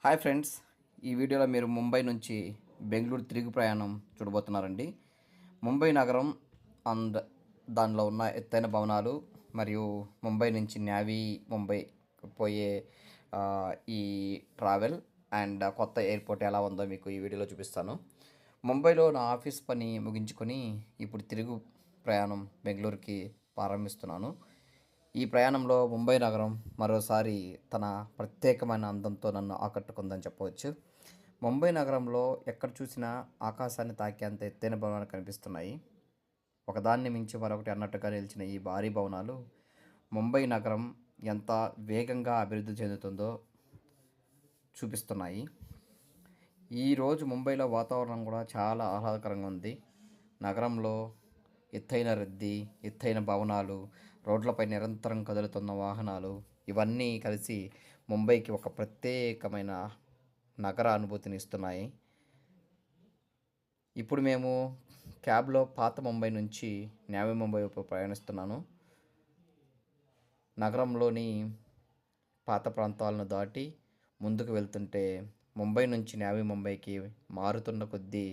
Hi friends, ఈ వీడియోలో మీరు ముంబై నుంచి బెంగళూరు తిరిగి ప్రయాణం చూడబోతున్నారండి. ముంబై నగరం అండ్ దానిలో ఉన్న ఎత్తైన భవనాలు మరియు ముంబై నుంచి నావీ ముంబై పోయే ఈ ట్రావెల్ అండ్ కొత్త ఎయిర్పోర్ట్ ఎలా ఉందో మీకు ఈ వీడియోలో చూపిస్తాను. ముంబైలో నా ఆఫీస్ పని ముగించుకొని ఇప్పుడు తిరుగు ప్రయాణం బెంగళూరుకి ప్రారంభిస్తున్నాను. ఈ ప్రయాణంలో ముంబై నగరం మరోసారి తన ప్రత్యేకమైన అందంతో నన్ను ఆకట్టుకుందని చెప్పవచ్చు. ముంబై నగరంలో ఎక్కడ చూసినా ఆకాశాన్ని తాకేంత ఎత్తైన భవనాలు కనిపిస్తున్నాయి. ఒకదాన్ని మించి మరొకటి అన్నట్టుగా నిలిచిన ఈ భారీ భవనాలు ముంబై నగరం ఎంత వేగంగా అభివృద్ధి చెందుతుందో చూపిస్తున్నాయి. ఈరోజు ముంబైలో వాతావరణం కూడా చాలా ఆహ్లాదకరంగా ఉంది. నగరంలో ఎత్తైన రద్దీ, ఎత్తైన భవనాలు, రోడ్లపై నిరంతరం కదులుతున్న వాహనాలు ఇవన్నీ కలిసి ముంబైకి ఒక ప్రత్యేకమైన నగర అనుభూతిని ఇస్తున్నాయి. ఇప్పుడు మేము క్యాబ్లో పాత ముంబై నుంచి నవీ ముంబై వైపు ప్రయాణిస్తున్నాను. నగరంలోని పాత ప్రాంతాలను దాటి ముందుకు వెళ్తుంటే ముంబై నుంచి నవీ ముంబైకి మారుతున్న కొద్దీ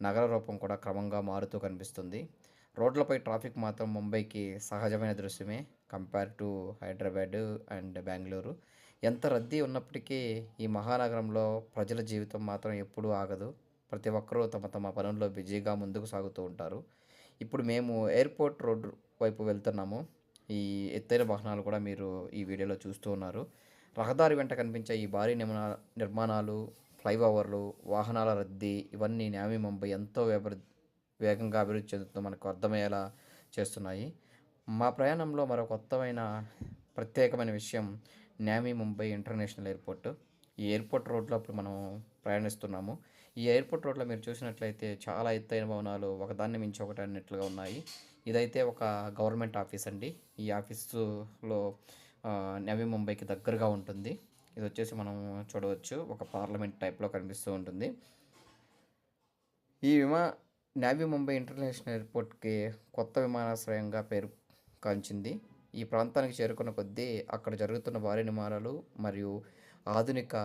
నగర రూపం కూడా క్రమంగా మారుతూ కనిపిస్తుంది. రోడ్లపై ట్రాఫిక్ మాత్రం ముంబైకి సహజమైన దృశ్యమే compare to Hyderabad and Bengaluru. ఎంత రద్దీ ఉన్నప్పటికీ ఈ మహానగరంలో ప్రజల జీవితం మాత్రం ఎప్పుడూ ఆగదు. ప్రతి ఒక్కరూ తమ తమ పనుల్లో బిజీగా ముందుకు సాగుతూ ఉంటారు. ఇప్పుడు మేము ఎయిర్పోర్ట్ రోడ్డు వైపు వెళ్తున్నాము. ఈ ఎత్తైన వాహనాలు కూడా మీరు ఈ వీడియోలో చూస్తూ ఉన్నారు. రహదారి వెంట కనిపించే ఈ భారీ నిర్మాణాలు, ఫ్లైఓవర్లు, వాహనాల రద్దీ ఇవన్నీ నవీ ముంబై ఎంతో వేగంగా అభివృద్ధి చెందుతుందో మనకు అర్థమయ్యేలా చేస్తున్నాయి. మా ప్రయాణంలో మరో కొత్తమైన ప్రత్యేకమైన విషయం నవీ ముంబై ఇంటర్నేషనల్ ఎయిర్పోర్ట్. ఈ ఎయిర్పోర్ట్ రోడ్లో అప్పుడు మనం ప్రయాణిస్తున్నాము. ఈ ఎయిర్పోర్ట్ రోడ్లో మీరు చూసినట్లయితే చాలా ఎత్తైన భవనాలు ఒకదాన్ని మించి ఒకటి అన్నట్లుగా ఉన్నాయి. ఇదైతే ఒక గవర్నమెంట్ ఆఫీస్ అండి. ఈ ఆఫీసులో నవీ ముంబైకి దగ్గరగా ఉంటుంది. ఇది వచ్చేసి మనం చూడవచ్చు, ఒక పార్లమెంట్ టైప్లో కనిపిస్తూ ఉంటుంది. ఈ నవీ ముంబై ఇంటర్నేషనల్ ఎయిర్పోర్ట్కి కొత్త విమానాశ్రయంగా పేరు కాంచింది. ఈ ప్రాంతానికి చేరుకున్న కొద్దీ అక్కడ జరుగుతున్న భారీ నిర్మాణాలు మరియు ఆధునిక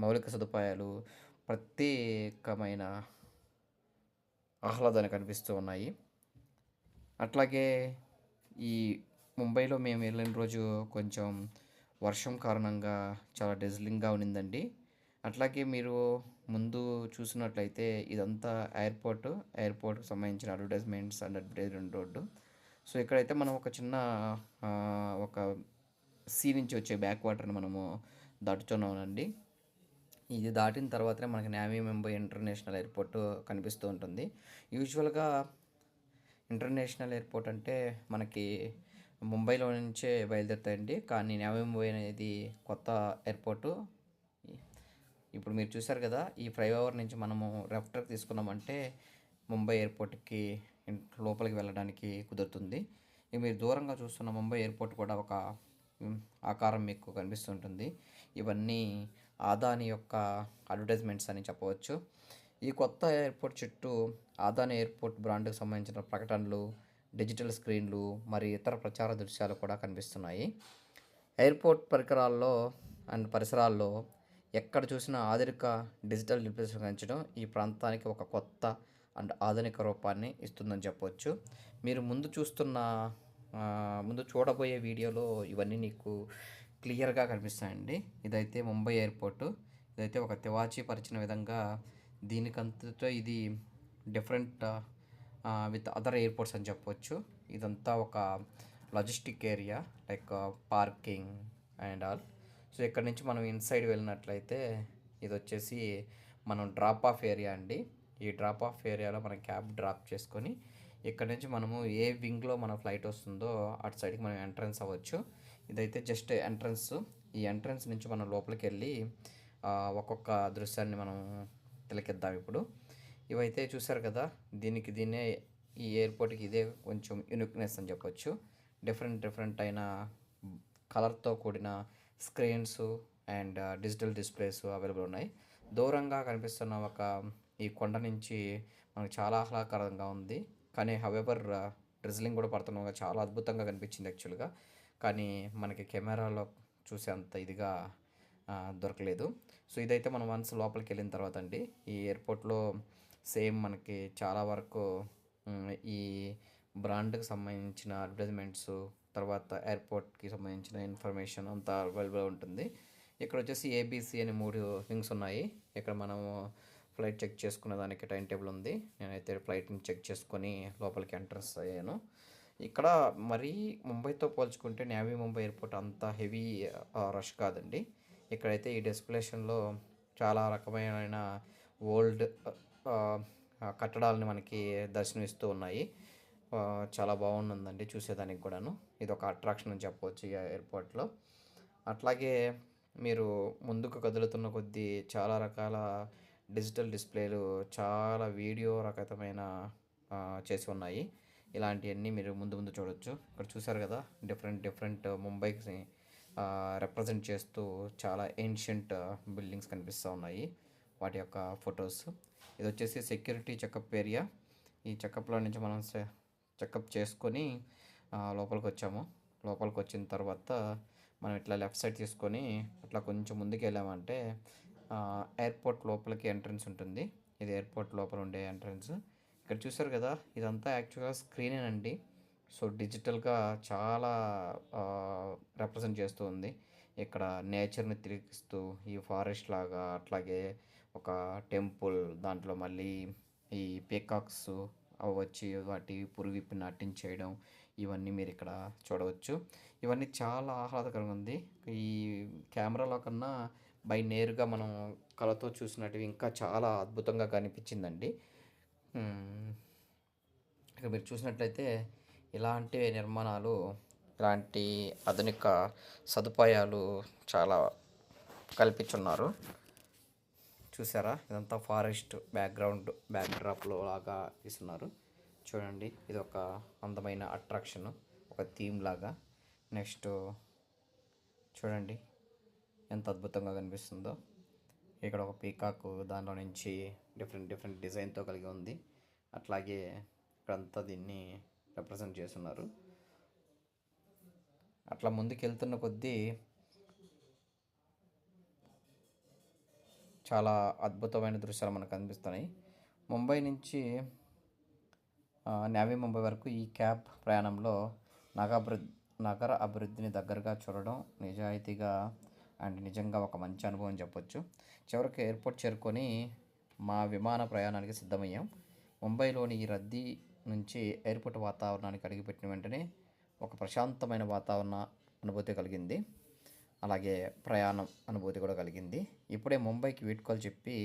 మౌలిక సదుపాయాలు ప్రత్యేకమైన ఆహ్లాదాన్ని కనిపిస్తూ ఉన్నాయి. అట్లాగే ఈ ముంబైలో మేము వెళ్ళిన రోజు కొంచెం వర్షం కారణంగా చాలా డెజిలింగ్గా ఉన్నిందండి. అట్లాగే మీరు ముందు చూసినట్లయితే ఇదంతా ఎయిర్పోర్ట్కి సంబంధించిన advertisements and advertisement road. So ఇక్కడైతే మనం ఒక చిన్న ఒక సీ నుంచి వచ్చే బ్యాక్ వాటర్ని మనము దాటుతున్నామండి. ఇది దాటిన తర్వాతనే మనకి నవీ ముంబై ఇంటర్నేషనల్ ఎయిర్పోర్ట్ కనిపిస్తూ ఉంటుంది. యూజువల్గా ఇంటర్నేషనల్ ఎయిర్పోర్ట్ అంటే మనకి ముంబైలో నుంచే బయలుదేరుతాయండి. కానీ నవీ ముంబై అనేది కొత్త ఎయిర్పోర్టు. ఇప్పుడు మీరు చూసారు కదా, ఈ ఫ్లైఓవర్ నుంచి మనము లెఫ్ట్ తీసుకున్నామంటే ముంబై ఎయిర్పోర్ట్కి లోపలికి వెళ్ళడానికి కుదురుతుంది. ఇక మీరు దూరంగా చూస్తున్న ముంబై ఎయిర్పోర్ట్ కూడా ఒక ఆకారం మీకు కనిపిస్తుంటుంది. ఇవన్నీ ఆదాని యొక్క అడ్వర్టైజ్మెంట్స్ అని చెప్పవచ్చు. ఈ కొత్త ఎయిర్పోర్ట్ చుట్టూ ఆదాని ఎయిర్పోర్ట్ బ్రాండ్కి సంబంధించిన ప్రకటనలు, డిజిటల్ స్క్రీన్లు మరియు ఇతర ప్రచార దృశ్యాలు కూడా కనిపిస్తున్నాయి. ఎయిర్పోర్ట్ పరికరాల్లో అండ్ పరిసరాల్లో ఎక్కడ చూసినా ఆధునిక డిజిటల్ డిస్ప్లేస్ పెంచడం ఈ ప్రాంతానికి ఒక కొత్త అండ్ ఆధునిక రూపాన్ని ఇస్తుందని చెప్పవచ్చు. మీరు ముందు చూడబోయే వీడియోలో ఇవన్నీ నీకు క్లియర్గా కనిపిస్తాయండి. ఇదైతే ముంబై ఎయిర్పోర్టు. ఇదైతే ఒక తివాచీ పరిచిన విధంగా దీనికంతతో ఇది డిఫరెంట్ విత్ అదర్ ఎయిర్పోర్ట్స్ అని చెప్పవచ్చు. ఇదంతా ఒక logistic area like parking and all. So ఇక్కడ నుంచి మనం ఇన్సైడ్ వెళ్ళినట్లయితే ఇది వచ్చేసి మనం డ్రాప్ ఆఫ్ ఏరియా అండి. ఈ డ్రాప్ ఆఫ్ ఏరియాలో మనం క్యాబ్ డ్రాప్ చేసుకొని ఇక్కడ నుంచి మనము ఏ వింగ్లో మన ఫ్లైట్ వస్తుందో అటు సైడ్కి మనం ఎంట్రన్స్ అవ్వచ్చు. ఇదైతే జస్ట్ ఎంట్రన్స్. ఈ ఎంట్రన్స్ నుంచి మనం లోపలికి వెళ్ళి ఒక్కొక్క దృశ్యాన్ని మనం తిలకిద్దాం ఇప్పుడు. ఇవైతే చూసారు కదా, దీన్నే ఈ ఎయిర్పోర్ట్కి ఇదే కొంచెం యూనిక్నెస్ అని చెప్పొచ్చు. డిఫరెంట్ అయిన కలర్తో కూడిన screens and digital displays available ఉన్నాయి. దూరంగా కనిపిస్తున్న ఈ కొండ నుంచి మనకు చాలా ఆహ్లాదకరంగా ఉంది. కానీ హవెవర్ డ్రిజ్లింగ్ కూడా పడుతున్నగా చాలా అద్భుతంగా కనిపించింది యాక్చువల్గా. కానీ మనకి కెమెరాలో చూసే అంత ఇదిగా దొరకలేదు. సో ఇదైతే మనం వన్స్ లోపలికి వెళ్ళిన తర్వాత అండి, ఈ ఎయిర్పోర్ట్లో సేమ్ మనకి చాలా వరకు ఈ బ్రాండ్కి సంబంధించిన అడ్వర్టైజ్మెంట్స్, తర్వాత ఎయిర్పోర్ట్కి సంబంధించిన ఇన్ఫర్మేషన్ అంతా అవైలబుల్ ఉంటుంది. ఇక్కడ వచ్చేసి ఏబిసి అని 3 వింగ్స్ ఉన్నాయి. ఇక్కడ మనము ఫ్లైట్ చెక్ చేసుకునే దానికి టైం టేబుల్ ఉంది. నేనైతే ఫ్లైట్ని చెక్ చేసుకొని లోపలికి ఎంట్రన్స్ అయ్యాను. ఇక్కడ మరీ ముంబైతో పోల్చుకుంటే నావీ ముంబై ఎయిర్పోర్ట్ అంత హెవీ రష్ కాదండి. ఇక్కడైతే ఈ డెస్టినేషన్లో చాలా రకమైన ఓల్డ్ కట్టడాలను మనకి దర్శనమిస్తూ ఉన్నాయి. చాలా బాగుందండి చూసేదానికి కూడాను. ఇది ఒక అట్రాక్షన్ అని చెప్పవచ్చు ఈ ఎయిర్పోర్ట్లో. అట్లాగే మీరు ముందుకు కదులుతున్న కొద్దీ చాలా రకాల డిజిటల్ డిస్ప్లేలు, చాలా వీడియో రకమైన చేసి ఉన్నాయి. ఇలాంటివన్నీ మీరు ముందు ముందు చూడొచ్చు. ఇక్కడ చూసారు కదా, డిఫరెంట్ ముంబైకి రిప్రజెంట్ చేస్తూ చాలా ఏన్షియంట్ బిల్డింగ్స్ కనిపిస్తూ ఉన్నాయి, వాటి యొక్క ఫొటోస్. ఇది వచ్చేసి సెక్యూరిటీ చెకప్ ఏరియా. ఈ చెకప్లో నుంచి మనం చెకప్ చేసుకొని లోపలికి వచ్చాము. లోపలికి వచ్చిన తర్వాత మనం ఇట్లా లెఫ్ట్ సైడ్ తీసుకొని అట్లా కొంచెం ముందుకు వెళ్ళామంటే ఎయిర్పోర్ట్ లోపలికి ఎంట్రన్స్ ఉంటుంది. ఇది ఎయిర్పోర్ట్ లోపల ఉండే ఎంట్రన్స్. ఇక్కడ చూసారు కదా, ఇదంతా యాక్చువల్గా స్క్రీనేనండి. సో డిజిటల్గా చాలా రిప్రజెంట్ చేస్తూ ఉంది. ఇక్కడ నేచర్ని తిరిగిస్తూ ఈ ఫారెస్ట్ లాగా, అట్లాగే ఒక టెంపుల్, దాంట్లో మళ్ళీ ఈ పీకాక్స్ వచ్చి వాటి పురువిప్పి నాట్యం చేయడం, ఇవన్నీ మీరు ఇక్కడ చూడవచ్చు. ఇవన్నీ చాలా ఆహ్లాదకరంగా ఉంది. ఈ కెమెరాలో కన్నా నేరుగా మనం కళ్ళతో చూసినట్టు ఇంకా చాలా అద్భుతంగా కనిపించిందండి. ఇక మీరు చూసినట్లయితే ఇలాంటి నిర్మాణాలు, ఇలాంటి ఆధునిక సదుపాయాలు చాలా కల్పించున్నారు. చూసారా, ఇదంతా ఫారెస్ట్ బ్యాక్డ్రాప్లో లాగా ఇస్తున్నారు. చూడండి, ఇది ఒక అందమైన అట్రాక్షన్, ఒక థీమ్ లాగా. నెక్స్ట్ చూడండి ఎంత అద్భుతంగా కనిపిస్తుందో. ఇక్కడ ఒక పీకాక్, దానిలో నుంచి డిఫరెంట్ డిజైన్తో కలిగి ఉంది. అట్లాగే ఇక్కడంతా దీన్ని రిప్రజెంట్ చేస్తున్నారు. అట్లా ముందుకు వెళ్తున్న కొద్దీ చాలా అద్భుతమైన దృశ్యాలు మనకు కనిపిస్తున్నాయి. ముంబై నుంచి నావీ ముంబై వరకు ఈ క్యాబ్ ప్రయాణంలో నగర అభివృద్ధిని దగ్గరగా చూడడం నిజాయితీగా అండ్ నిజంగా ఒక మంచి అనుభవం చెప్పొచ్చు. చివరికి ఎయిర్పోర్ట్ చేరుకొని మా విమాన ప్రయాణానికి సిద్ధమయ్యాం. ముంబైలోని ఈ రద్దీ నుంచి ఎయిర్పోర్ట్ వాతావరణానికి అడుగుపెట్టిన వెంటనే ఒక ప్రశాంతమైన వాతావరణ అనుభూతి కలిగింది. అలాగే ప్రయాణం అనుభూతి కూడా కలిగింది. ఇప్పుడే ముంబైకి వీడ్కోలు చెప్పి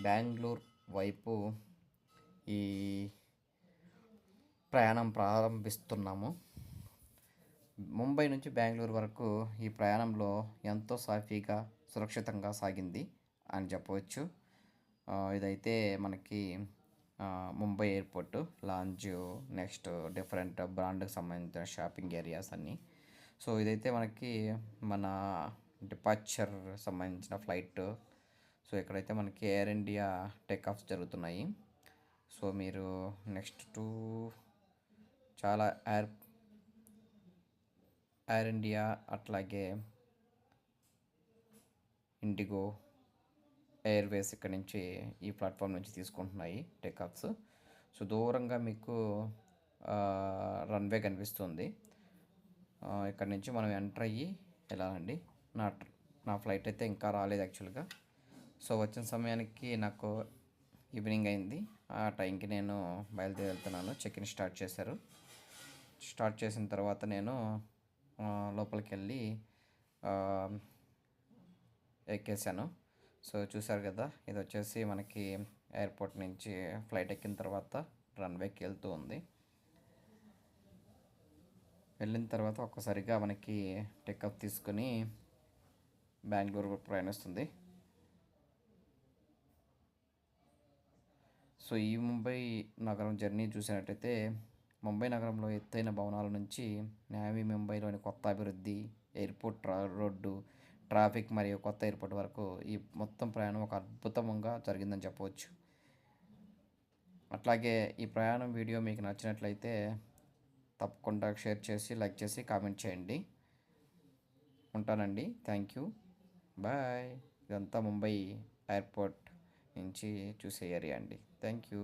బెంగళూరు వైపు ఈ ప్రయాణం ప్రారంభిస్తున్నాము. ముంబై నుంచి బెంగళూరు వరకు ఈ ప్రయాణంలో ఎంతో సాఫీగా, సురక్షితంగా సాగింది అని చెప్పవచ్చు. ఇదైతే మనకి Mumbai airport lounge, next different బ్రాండ్కి సంబంధించిన షాపింగ్ ఏరియాస్ అన్నీ. సో ఇదైతే మనకి మన డిపార్చర్ సంబంధించిన ఫ్లైట్. సో ఇక్కడైతే మనకి ఎయిర్ ఇండియా టేక్ ఆఫ్స్ జరుగుతున్నాయి. సో మీరు నెక్స్ట్ చాలా ఎయిర్ ఇండియా, అట్లాగే ఇండిగో ఎయిర్వేస్ ఇక్కడ నుంచి ఈ ప్లాట్ఫామ్ నుంచి తీసుకుంటున్నాయి టేకాఫ్స్. సో దూరంగా మీకు రన్వే కనిపిస్తుంది. ఇక్కడ నుంచి మనం ఎంటర్ అయ్యి వెళ్ళాలండి. నా ఫ్లైట్ అయితే ఇంకా రాలేదు యాక్చువల్గా. సో వచ్చిన సమయానికి నాకు ఈవినింగ్ అయింది. ఆ టైంకి నేను బయలుదేరి వెళ్తున్నాను. చెక్ ఇన్ స్టార్ట్ చేశారు. స్టార్ట్ చేసిన తర్వాత నేను లోపలికి వెళ్ళి ఎక్కేసాను. సో చూసారు కదా, ఇది వచ్చేసి మనకి ఎయిర్పోర్ట్ నుంచి ఫ్లైట్ ఎక్కిన తర్వాత రన్వేకి వెళ్తూ ఉంది. వెళ్ళిన తర్వాత ఒక్కసారిగా మనకి టేకప్ తీసుకొని బెంగళూరు ప్రయాణిస్తుంది. సో ఈ ముంబై నగరం జర్నీ చూసినట్టయితే, ముంబై నగరంలో ఎత్తైన భవనాల నుంచి నావీ ముంబైలోని కొత్త అభివృద్ధి, ఎయిర్పోర్ట్ రోడ్డు, ట్రాఫిక్ మరియు కొత్త ఎయిర్పోర్ట్ వరకు ఈ మొత్తం ప్రయాణం ఒక అద్భుతంగా జరిగిందని చెప్పవచ్చు. అట్లాగే ఈ ప్రయాణం వీడియో మీకు నచ్చినట్లయితే తప్పకుండా షేర్ చేసి, లైక్ చేసి, కామెంట్ చేయండి. ఉంటానండి. Thank you. బాయ్. ఇదంతా ముంబై ఎయిర్పోర్ట్ నుంచి చూసే ఏరియా అండి. Thank you.